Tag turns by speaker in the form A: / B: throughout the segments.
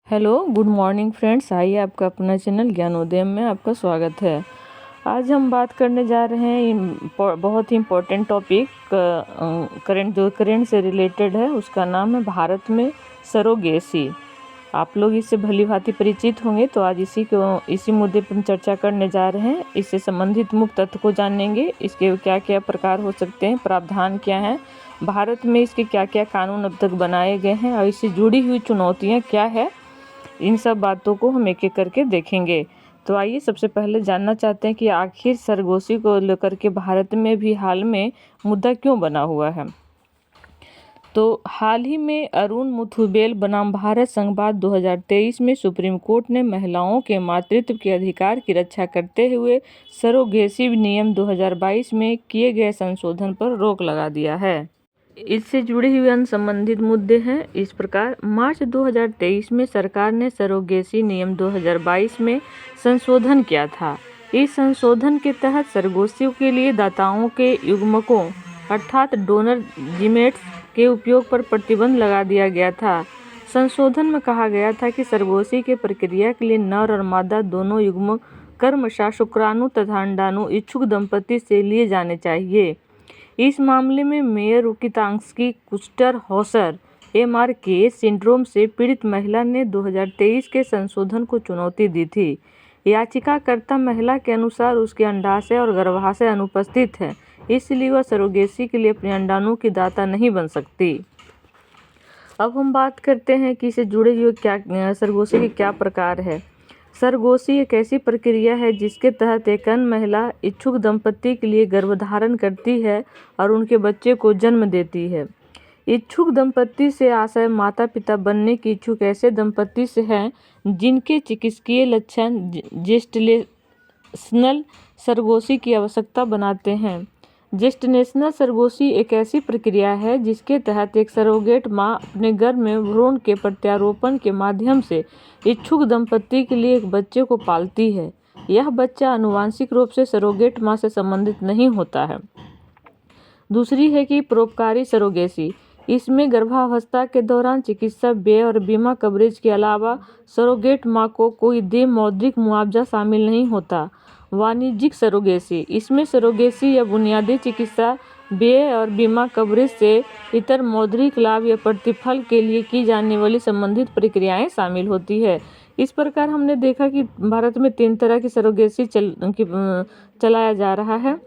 A: Hello good morning friends. आइए आपका अपना चैनल ज्ञानोदय में आपका स्वागत है। आज हम बात करने जा रहे हैं बहुत ही इम्पोर्टेंट टॉपिक करंट से रिलेटेड है। उसका नाम है भारत में सरोगेसी। आप लोग इससे भली भांति परिचित होंगे, तो आज इसी मुद्दे पर हम चर्चा करने जा रहे हैं। इससे संबंधित मुख्य तथ्य को जानेंगे, इसके क्या क्या प्रकार हो सकते हैं, प्रावधान क्या हैं, भारत में इसके क्या क्या कानून अब तक बनाए गए हैं और इससे जुड़ी हुई चुनौतियाँ क्या है, इन सब बातों को हम एक एक करके देखेंगे। तो आइए सबसे पहले जानना चाहते हैं कि आखिर सरोगेसी को लेकर के भारत में भी हाल में मुद्दा क्यों बना हुआ है। तो हाल ही में अरुण मुथुबेल बनाम भारत संघवाद 2023 में सुप्रीम कोर्ट ने महिलाओं के मातृत्व के अधिकार की रक्षा करते हुए सरोगेसी नियम 2022 में किए गए संशोधन पर रोक लगा दिया है। इससे जुड़े हुए अन्य संबंधित मुद्दे हैं इस प्रकार। मार्च 2023 में सरकार ने सरोगेसी नियम 2022 में संशोधन किया था। इस संशोधन के तहत सरोगेसी के लिए दाताओं के युग्मकों अर्थात डोनर गैमेट्स के उपयोग पर प्रतिबंध लगा दिया गया था। संशोधन में कहा गया था कि सरोगेसी की प्रक्रिया के लिए नर और मादा दोनों युग्मक क्रमशः शुक्राणु तथा अंडाणु इच्छुक दंपति से लिए जाने चाहिए। इस मामले में मेयर रुकितांस्की कुस्टर हॉसर MRK सिंड्रोम से पीड़ित महिला ने 2023 के संशोधन को चुनौती दी थी। याचिकाकर्ता महिला के अनुसार उसके अंडाशय और गर्भाशय अनुपस्थित है, इसलिए वह सरोगेसी के लिए अपने अंडाणु की दाता नहीं बन सकती। अब हम बात करते हैं कि इससे जुड़े हुए सरोगेसी के क्या प्रकार है। सरोगेसी एक ऐसी प्रक्रिया है जिसके तहत एक अन्य महिला इच्छुक दंपति के लिए गर्भधारण करती है और उनके बच्चे को जन्म देती है। इच्छुक दंपति से आशय माता पिता बनने की इच्छुक ऐसे दंपति से हैं जिनके चिकित्सकीय लक्षण जेस्टेशनल सरोगेसी की आवश्यकता बनाते हैं। जेस्टेशनल सरोगेसी एक ऐसी प्रक्रिया है जिसके तहत एक सरोगेट माँ अपने गर्भ में भ्रूण के प्रत्यारोपण के माध्यम से इच्छुक दंपति के लिए एक बच्चे को पालती है। यह बच्चा आनुवांशिक रूप से सरोगेट माँ से संबंधित नहीं होता है। दूसरी है कि परोपकारी सरोगेसी। इसमें गर्भावस्था के दौरान चिकित्सा व्यय और बीमा कवरेज के अलावा सरोगेट माँ को कोई देय मौद्रिक मुआवजा शामिल नहीं होता। वाणिज्यिक सरोगेसी। इसमें सरोगेसी या बुनियादी चिकित्सा व्यय और बीमा कवरेज से इतर मौद्रिक लाभ या प्रतिफल के लिए की जाने वाली संबंधित प्रक्रियाएं शामिल होती है। इस प्रकार हमने देखा कि भारत में 3 तरह की सरोगेसी चलाया जा रहा है।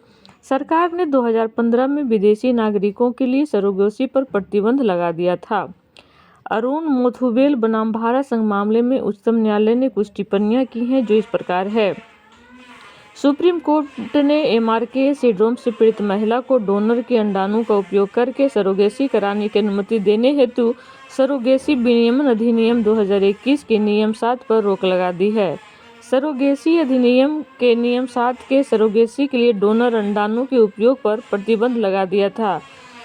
A: सरकार ने 2015 में विदेशी नागरिकों के लिए सरोगेसी पर प्रतिबंध लगा दिया था। अरुण मुथुबेल बनाम भारत संघ मामले में उच्चतम न्यायालय ने कुछ टिप्पणियां की हैं जो इस प्रकार है। सुप्रीम कोर्ट ने MRK सिंड्रोम से पीड़ित महिला को डोनर के अंडाणु का उपयोग करके सरोगेसी कराने की अनुमति देने हेतु सरोगेसी विनियमन अधिनियम 2021 के नियम 7 पर रोक लगा दी है। सरोगेसी अधिनियम के नियम 7 के सरोगेसी के लिए डोनर अंडाणु के उपयोग पर प्रतिबंध लगा दिया था।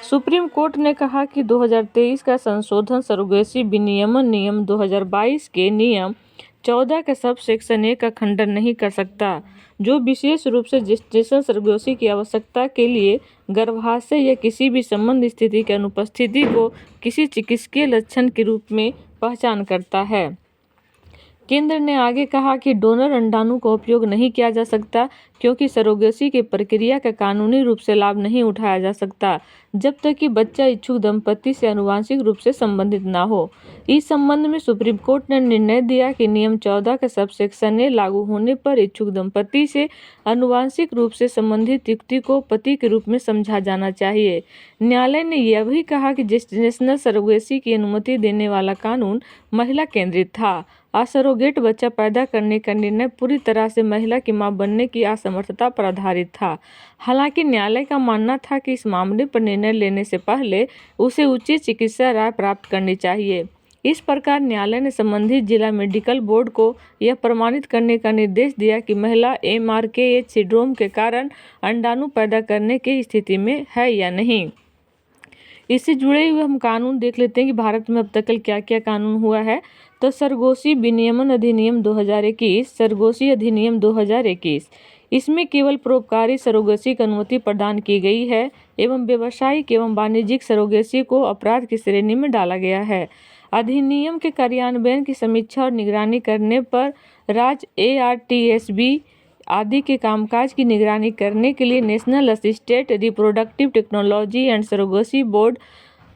A: सुप्रीम कोर्ट ने कहा कि 2023 का संशोधन सरोगेसी विनियमन नियम 2022 के नियम 14 के सब सेक्शन 1 का खंडन नहीं कर सकता, जो विशेष रूप से जेस्टेशनल सरोगेसी की आवश्यकता के लिए गर्भाशय या किसी भी संबंध स्थिति की अनुपस्थिति को किसी चिकित्सकीय लक्षण के रूप में पहचान करता है। केंद्र ने आगे कहा कि डोनर अंडाणु का उपयोग नहीं किया जा सकता क्योंकि सरोगेसी की प्रक्रिया का कानूनी रूप से लाभ नहीं उठाया जा सकता जब तक कि बच्चा इच्छुक दंपति से आनुवांशिक रूप से संबंधित न हो। इस संबंध में सुप्रीम कोर्ट ने निर्णय दिया कि नियम 14 के सबसेक्शन ए लागू होने पर इच्छुक दंपति से आनुवांशिक रूप से संबंधित व्यक्ति को पति के रूप में समझा जाना चाहिए। न्यायालय ने यह भी कहा कि जेस्टेशनल सरोगेसी की अनुमति देने वाला कानून महिला केंद्रित था। असरोगेट बच्चा पैदा करने का निर्णय पूरी तरह से महिला की मां बनने की असमर्थता पर आधारित था। हालांकि न्यायालय का मानना था कि इस मामले पर निर्णय लेने से पहले उसे उचित चिकित्सा राय प्राप्त करनी चाहिए। इस प्रकार न्यायालय ने संबंधित जिला मेडिकल बोर्ड को यह प्रमाणित करने का निर्देश दिया कि महिला MRK सिंड्रोम के कारण अंडाणु पैदा करने की स्थिति में है या नहीं। इससे जुड़े हुए हम कानून देख लेते हैं कि भारत में अब तक क्या क्या कानून हुआ है। तो सरोगेसी विनियमन अधिनियम 2021, सरोगेसी अधिनियम 2021, इसमें केवल परोपकारी सरोगेसी की अनुमति प्रदान की गई है एवं व्यावसायिक एवं वाणिज्यिक सरोगेसी को अपराध की श्रेणी में डाला गया है। अधिनियम के कार्यान्वयन की समीक्षा और निगरानी करने पर राज्य ARTSB आदि के कामकाज की निगरानी करने के लिए national assisted reproductive technology and surrogacy board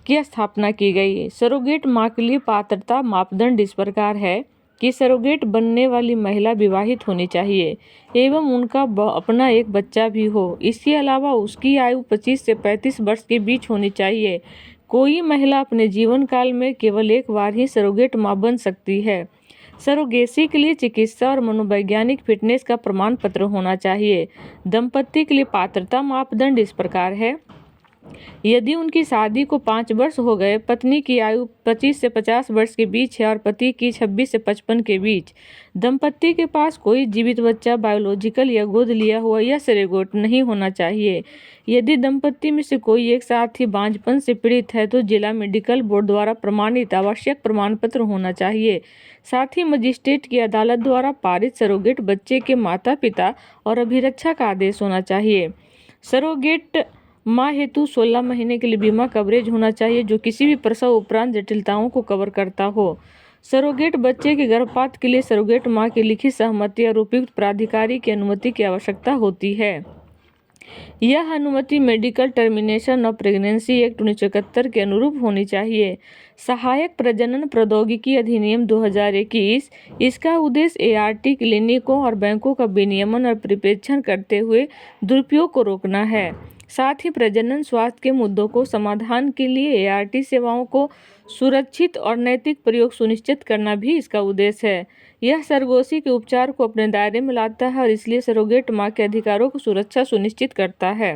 A: की स्थापना की गई। सरोगेट माँ के लिए पात्रता मापदंड इस प्रकार है कि सरोगेट बनने वाली महिला विवाहित होनी चाहिए एवं उनका अपना एक बच्चा भी हो। इसके अलावा उसकी आयु 25 से 35 वर्ष के बीच होनी चाहिए। कोई महिला अपने जीवन काल में केवल एक बार ही सरोगेट माँ बन सकती है। सरोगेसी के लिए चिकित्सा और मनोवैज्ञानिक फिटनेस का प्रमाण पत्र होना चाहिए। दंपति के लिए पात्रता मापदंड इस प्रकार है, यदि उनकी शादी को 5 वर्ष हो गए, पत्नी की आयु 25 से 50 वर्ष के बीच है और पति की 26 से 55 के बीच, दंपति के पास कोई जीवित बच्चा बायोलॉजिकल या गोद लिया हुआ या सरोगेट नहीं होना चाहिए। यदि दंपति में से कोई एक साथ ही बांझपन से पीड़ित है तो जिला मेडिकल बोर्ड द्वारा प्रमाणित आवश्यक प्रमाण पत्र होना चाहिए। साथ ही मजिस्ट्रेट की अदालत द्वारा पारित सरोगेट बच्चे के माता पिता और अभिरक्षा का आदेश होना चाहिए। सरोगेट माँ हेतु 16 महीने के लिए बीमा कवरेज होना चाहिए जो किसी भी प्रसव उपरांत जटिलताओं को कवर करता हो। सरोगेट बच्चे के गर्भपात के लिए सरोगेट माँ की लिखित सहमति और उपयुक्त प्राधिकारी की अनुमति की आवश्यकता होती है। यह अनुमति medical termination of pregnancy act 1971 के अनुरूप होनी चाहिए। सहायक प्रजनन प्रौद्योगिकी अधिनियम 2021, इसका उद्देश्य ART क्लिनिकों और बैंकों का विनियमन और परिप्रेक्षण करते हुए दुरुपयोग को रोकना है। साथ ही प्रजनन स्वास्थ्य के मुद्दों को समाधान के लिए ART सेवाओं को सुरक्षित और नैतिक प्रयोग सुनिश्चित करना भी इसका उद्देश्य है। यह सरोगेसी के उपचार को अपने दायरे में लाता है और इसलिए सरोगेट माँ के अधिकारों को सुरक्षा सुनिश्चित करता है।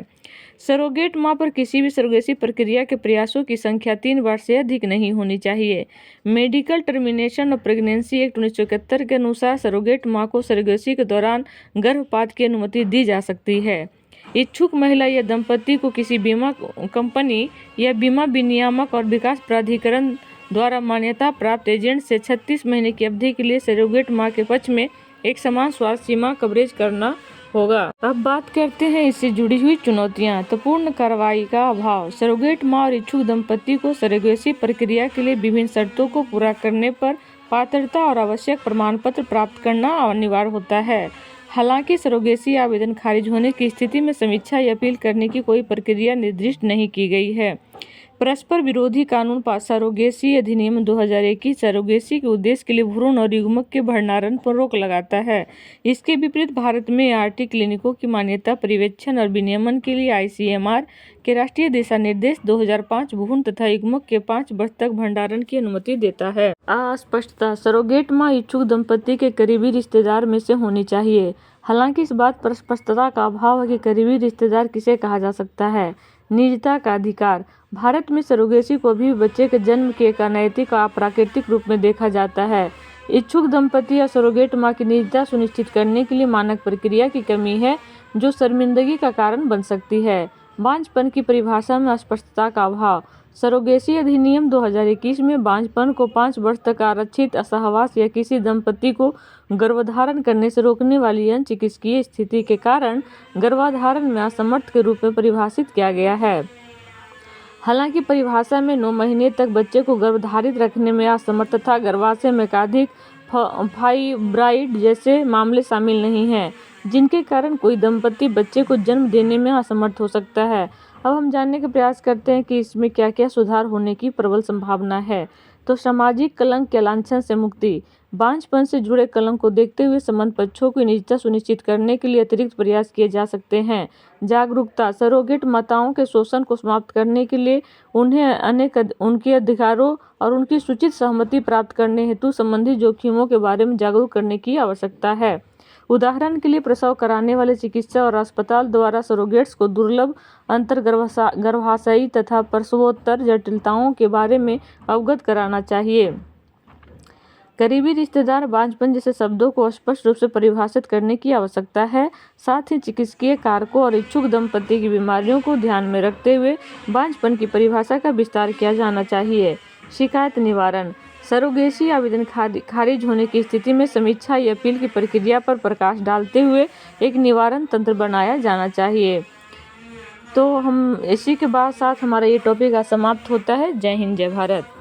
A: सरोगेट माँ पर किसी भी सरोगेसी प्रक्रिया के प्रयासों की संख्या 3 बार से अधिक नहीं होनी चाहिए। Medical termination of pregnancy act 1971 के अनुसार सरोगेट माँ को सरोगेसी के दौरान गर्भपात की अनुमति दी जा सकती है। इच्छुक महिला या दंपति को किसी बीमा कंपनी या बीमा विनियामक और विकास प्राधिकरण द्वारा मान्यता प्राप्त एजेंट से 36 महीने की अवधि के लिए सरोगेट माँ के पक्ष में एक समान स्वास्थ्य सीमा कवरेज करना होगा। अब बात करते हैं इससे जुड़ी हुई चुनौतियां। तो पूर्ण कार्रवाई का अभाव। सरोगेट माँ और इच्छुक दंपति को सरोगेसी प्रक्रिया के लिए विभिन्न शर्तों को पूरा करने पर पात्रता और आवश्यक प्रमाण पत्र प्राप्त करना अनिवार्य होता है। हालांकि सरोगेसी आवेदन खारिज होने की स्थिति में समीक्षा या अपील करने की कोई प्रक्रिया निर्दिष्ट नहीं की गई है। परस्पर विरोधी कानून पास। सरोगेसी अधिनियम 2021 सरोगेसी के उद्देश्य के लिए भ्रूण और युग्मक के भंडारण पर रोक लगाता है। इसके विपरीत भारत में ART क्लिनिकों की मान्यता पर्यवेक्षण और विनियमन के लिए ICMR के राष्ट्रीय दिशा निर्देश 2005 भ्रूण तथा युग्मक के 5 वर्ष तक भंडारण की अनुमति देता है। अस्पष्टता। सरोगेट माँ इच्छुक दंपति के करीबी रिश्तेदार में से होनी चाहिए। हालांकि इस बात पर स्पष्टता का अभाव है कि करीबी रिश्तेदार किसे कहा जा सकता है। निजता का अधिकार। भारत में सरोगेसी को भी बच्चे के जन्म के एक अनैतिक और अप्राकृतिक रूप में देखा जाता है। इच्छुक दंपति या सरोगेट माँ की निजता सुनिश्चित करने के लिए मानक प्रक्रिया की कमी है जो शर्मिंदगी का कारण बन सकती है। बांझपन की परिभाषा में अस्पष्टता का अभाव। सरोगेसी अधिनियम 2021 में बांझपन को 5 वर्ष तक आरक्षित असहवास या किसी दंपति को गर्भधारण करने से रोकने वाली अन्य चिकित्सकीय स्थिति के कारण गर्भधारण में असमर्थ के रूप में परिभाषित किया गया है। हालांकि परिभाषा में 9 महीने तक बच्चे को गर्भधारित रखने में असमर्थ तथा गर्भाशय में एकाधिक फाइब्राइड जैसे मामले शामिल नहीं हैं, जिनके कारण कोई दंपति बच्चे को जन्म देने में असमर्थ हो सकता है। अब हम जानने का प्रयास करते हैं कि इसमें क्या क्या सुधार होने की प्रबल संभावना है। तो सामाजिक कलंक या लांछन से मुक्ति। बांझपन से जुड़े कलंक को देखते हुए संबंध पक्षों की निजता सुनिश्चित करने के लिए अतिरिक्त प्रयास किए जा सकते हैं। जागरूकता। सरोगेट माताओं के शोषण को समाप्त करने के लिए उन्हें उनके अधिकारों और उनकी सूचित सहमति प्राप्त करने हेतु संबंधित जोखिमों के बारे में जागरूक करने की आवश्यकता है। उदाहरण के लिए प्रसव कराने वाले चिकित्सा और अस्पताल द्वारा सरोगेट्स को दुर्लभ अंतर्गर्भाशयी तथा प्रसवोत्तर जटिलताओं के बारे में अवगत कराना चाहिए। करीबी रिश्तेदार बांझपन जैसे शब्दों को स्पष्ट रूप से परिभाषित करने की आवश्यकता है। साथ ही चिकित्सकीय कारकों और इच्छुक दंपति की बीमारियों को ध्यान में रखते हुए बांझपन की परिभाषा का विस्तार किया जाना चाहिए। शिकायत निवारण। सरोगेसी आवेदन खारिज होने की स्थिति में समीक्षा या अपील की प्रक्रिया पर प्रकाश डालते हुए एक निवारण तंत्र बनाया जाना चाहिए। तो हम इसी के बाद साथ हमारा ये टॉपिक आज समाप्त होता है। जय हिंद, जय भारत।